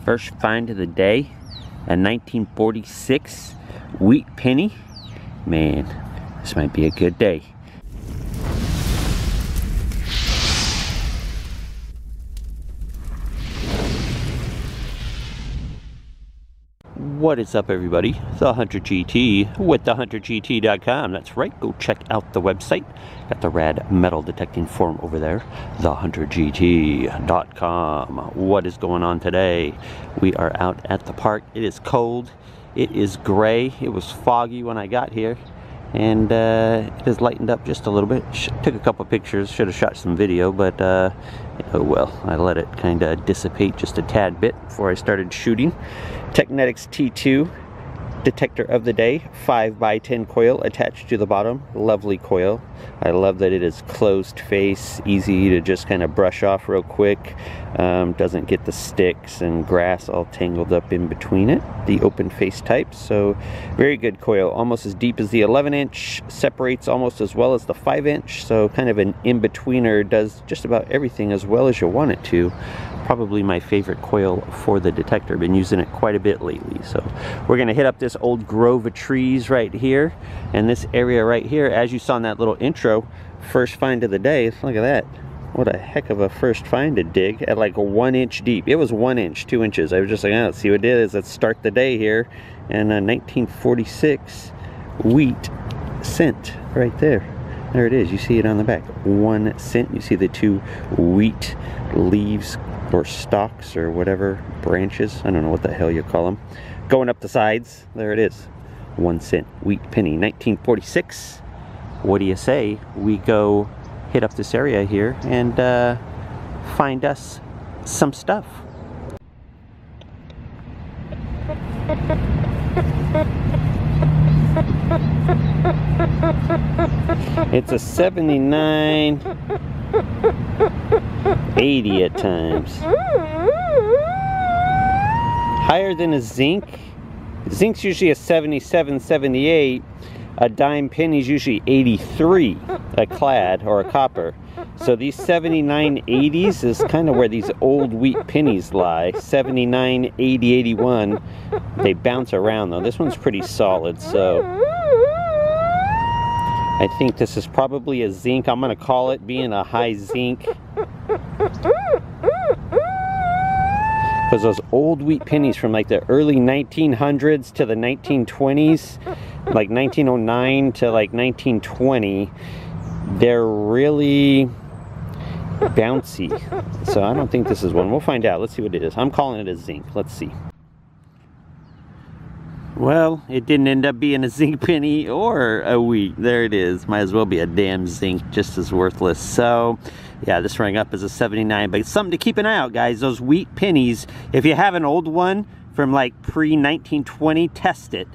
First find of the day, a 1946 wheat penny. Man, this might be a good day. What is up, everybody? TheHunterGT with TheHunterGT.com. That's right, go check out the website. Got the rad metal detecting forum over there, TheHunterGT.com. What is going on today? We are out at the park. It is cold. It is gray. It was foggy when I got here. And it has lightened up just a little bit. Took a couple pictures, should have shot some video, but oh well, I let it kind of dissipate just a tad bit before I started shooting. Technetics T2 detector of the day, 5x10 coil attached to the bottom. Lovely coil. I love that it is closed face, easy to just kind of brush off real quick. Doesn't get the sticks and grass all tangled up in between it. The open face type, so very good coil. Almost as deep as the 11-inch, separates almost as well as the 5-inch, so kind of an in-betweener, does just about everything as well as you want it to. Probably my favorite coil for the detector. Been using it quite a bit lately. So we're gonna hit up this old grove of trees right here, and this area right here, as you saw in that little intro, first find of the day. Look at that. What a heck of a first find to dig at like a 1 inch deep. It was 1 inch, 2 inches. I was just like, oh, let's see what it is. Let's start the day here. And a 1946 wheat cent right there. There it is. You see it on the back. 1 cent. You see the two wheat leaves or stalks or whatever, branches. I don't know what the hell you call them. Going up the sides. There it is. 1 cent wheat penny. 1946. What do you say we go hit up this area here and find us some stuff. It's a 79, 80 at times. Higher than a zinc. Zinc's usually a 77, 78. A dime penny's usually 83, a clad or a copper. So these 79, 80s is kind of where these old wheat pennies lie. 79, 80, 81. They bounce around though. This one's pretty solid, so I think this is probably a zinc. I'm gonna call it, being a high zinc. Because those old wheat pennies from like the early 1900s to the 1920s, like 1909 to like 1920, they're really bouncy. So I don't think this is one. We'll find out. Let's see what it is. I'm calling it a zinc. Let's see. Well, it didn't end up being a zinc penny or a wheat. There it is. Might as well be a damn zinc, just as worthless. So yeah, this rang up as a 79, but it's something to keep an eye out, guys. Those wheat pennies, if you have an old one from like pre-1920, test it.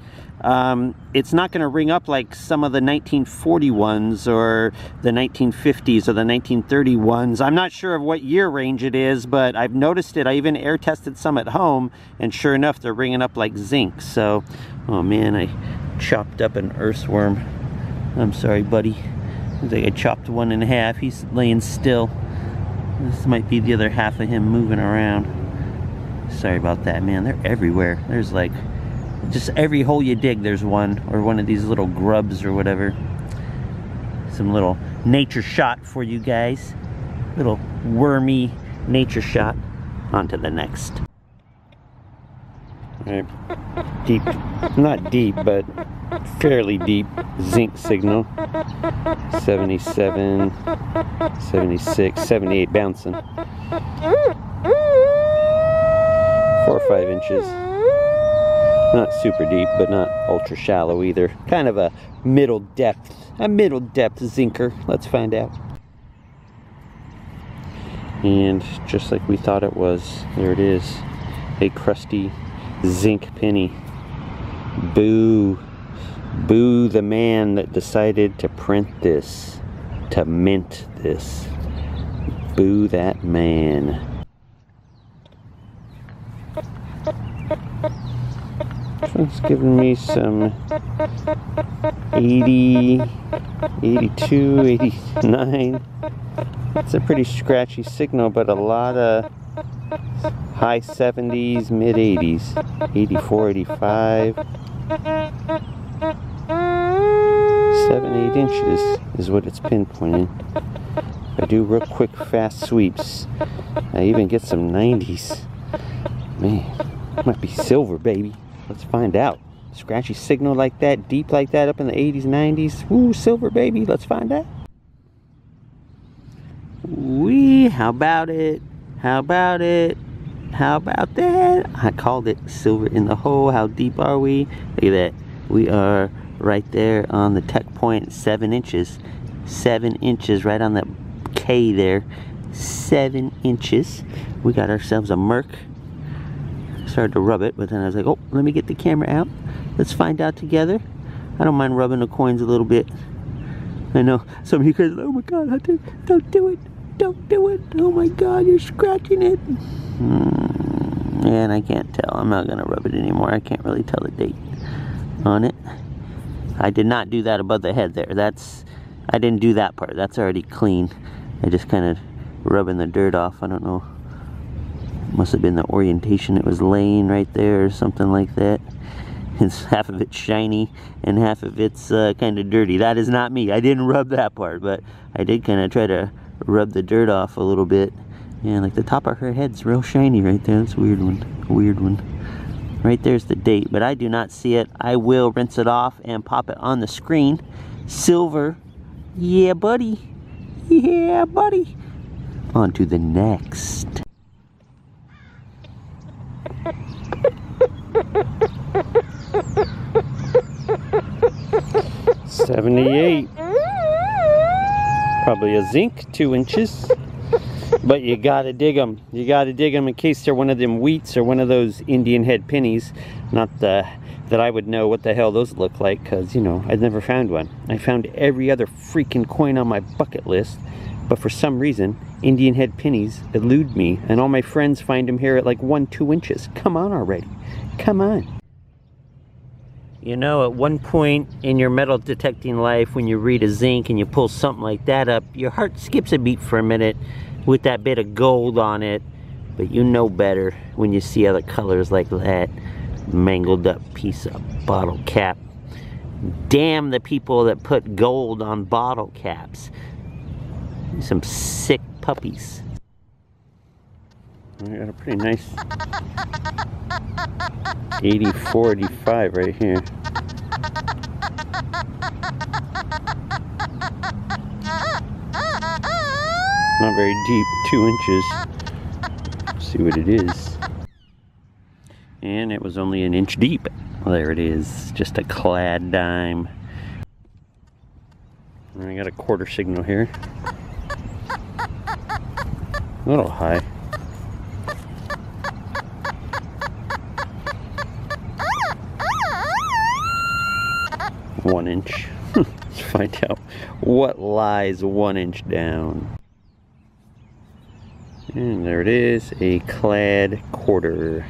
It's not going to ring up like some of the 1940 ones or the 1950s or the 1930 ones. I'm not sure of what year range it is, but I've noticed it. I even air tested some at home, and sure enough, they're ringing up like zinc. So, oh man, I chopped up an earthworm. I'm sorry, buddy. Looks like I chopped one in half. He's laying still. This might be the other half of him moving around. Sorry about that, man. They're everywhere. There's like just every hole you dig, there's one, or one of these little grubs or whatever. Some little nature shot for you guys. Little wormy nature shot. On to the next. Alright. Deep, not deep, but fairly deep zinc signal. 77, 76, 78 bouncing. 4 or 5 inches. Not super deep, but not ultra shallow either. Kind of a middle depth zinker. Let's find out. And just like we thought it was, there it is. A crusty zinc penny. Boo. Boo the man that decided to print this, to mint this. Boo that man. It's giving me some 80, 82, 89. It's a pretty scratchy signal, but a lot of High 70s, mid 80s. 84, 85. 7-8 inches is what it's pinpointing. If I do real quick, fast sweeps, I even get some 90s. Man, might be silver, baby. Let's find out. Scratchy signal like that, deep like that, up in the 80s, 90s. Ooh, silver, baby. Let's find out. Wee, how about it? How about it? How about that? I called it silver in the hole. How deep are we? Look at that. We are right there on the tech point, 7 inches. 7 inches right on that K there. 7 inches. We got ourselves a Merc. Started to rub it, but then I was like, oh, let me get the camera out. Let's find out together. I don't mind rubbing the coins a little bit. I know some of you guys are like, oh my God, Hunter, don't do it. Don't do it. Oh my God, you're scratching it. And I can't tell. I'm not going to rub it anymore. I can't really tell the date on it. I did not do that above the head there. I didn't do that part. That's already clean. I just kind of rubbing the dirt off. I don't know. Must have been the orientation it was laying right there or something like that. It's half of it's shiny and half of it's kind of dirty. That is not me. I didn't rub that part, but I did kind of try to rub the dirt off a little bit. Yeah, like the top of her head's real shiny right there. That's a weird one. A weird one. Right there's the date, but I do not see it. I will rinse it off and pop it on the screen. Silver. Yeah, buddy. Yeah, buddy. On to the next. $78. Probably a zinc, 2 inches. But you gotta dig them. You gotta dig them in case they're one of them wheats or one of those Indian head pennies. Not that I would know what the hell those look like, because, you know, I've never found one. I found every other freaking coin on my bucket list, but for some reason, Indian head pennies elude me, and all my friends find them here at like 1-2 inches. Come on already. Come on. You know, at one point in your metal detecting life, when you read a zinc and you pull something like that up, your heart skips a beat for a minute with that bit of gold on it. But you know better when you see other colors like that. Mangled up piece of bottle cap. Damn the people that put gold on bottle caps. Some sick puppies. I got a pretty nice 84, 85 right here. Not very deep, 2 inches. Let's see what it is. And it was only 1 inch deep. Well, there it is, just a clad dime. And I got a quarter signal here. A little high. One inch. Let's find out what lies 1 inch down. And there it is, a clad quarter.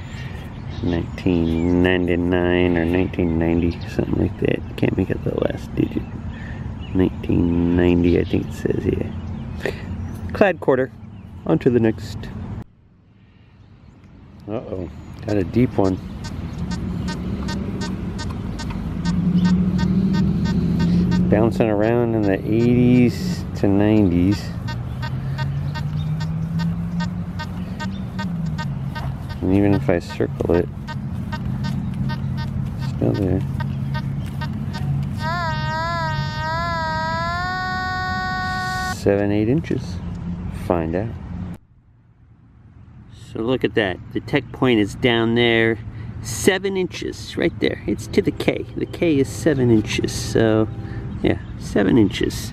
1999 or 1990, something like that. Can't make out the last digit. 1990, I think it says, yeah. Clad quarter. On to the next. Uh-oh, got a deep one. Bouncing around in the 80s to 90s. And even if I circle it, it's still there. Seven, 8 inches. Find out. So look at that. The tech point is down there. 7 inches right there. It's to the K. The K is 7 inches. So yeah, 7 inches.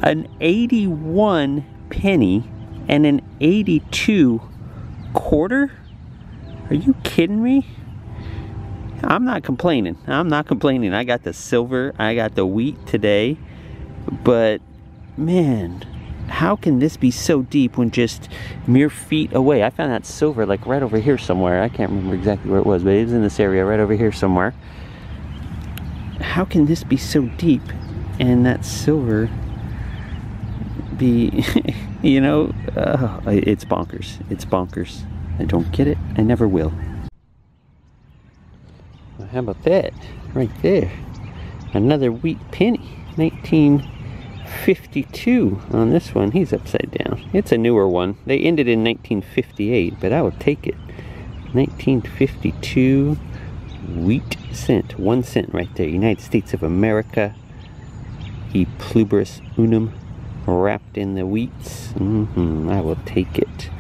An 81 penny and an 82 quarter? Are you kidding me? I'm not complaining. I'm not complaining. I got the silver. I got the wheat today. But man, how can this be so deep when just mere feet away? I found that silver like right over here somewhere. I can't remember exactly where it was, but it was in this area right over here somewhere. How can this be so deep and that silver be, you know, it's bonkers. It's bonkers. I don't get it. I never will. Well, how about that? Right there. Another wheat penny. 1952 on this one. He's upside down. It's a newer one. They ended in 1958, but I will take it. 1952 wheat cent. 1 cent right there. United States of America. E pluribus unum. Wrapped in the wheats. I will take it.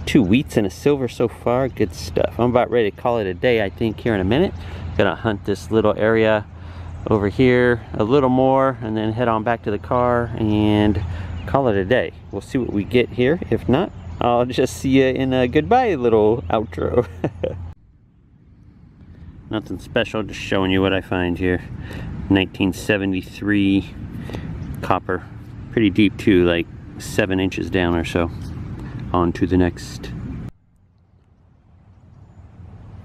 2 wheats and a silver so far. Good stuff. I'm about ready to call it a day, I think, here in a minute. Gonna hunt this little area over here a little more and then head on back to the car and call it a day. We'll see what we get here. If not, I'll just see you in a goodbye little outro. Nothing special, just showing you what I find here. 1973 copper. Pretty deep too, like 7 inches down or so. On to the next.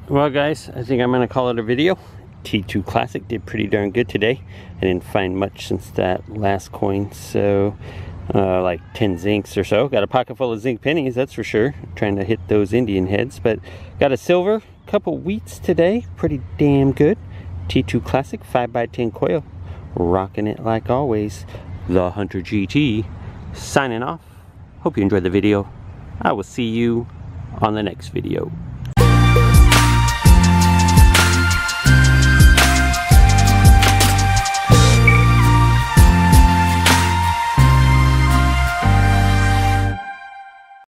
Well guys, I think I'm gonna call it a video. T2 Classic did pretty darn good today. I didn't find much since that last coin, so like 10 zincs or so. Got a pocket full of zinc pennies, that's for sure. Trying to hit those Indian heads, but got a silver, couple wheats today. Pretty damn good. T2 Classic 5x10 coil. Rocking it like always. The Hunter GT signing off. Hope you enjoyed the video. I will see you on the next video.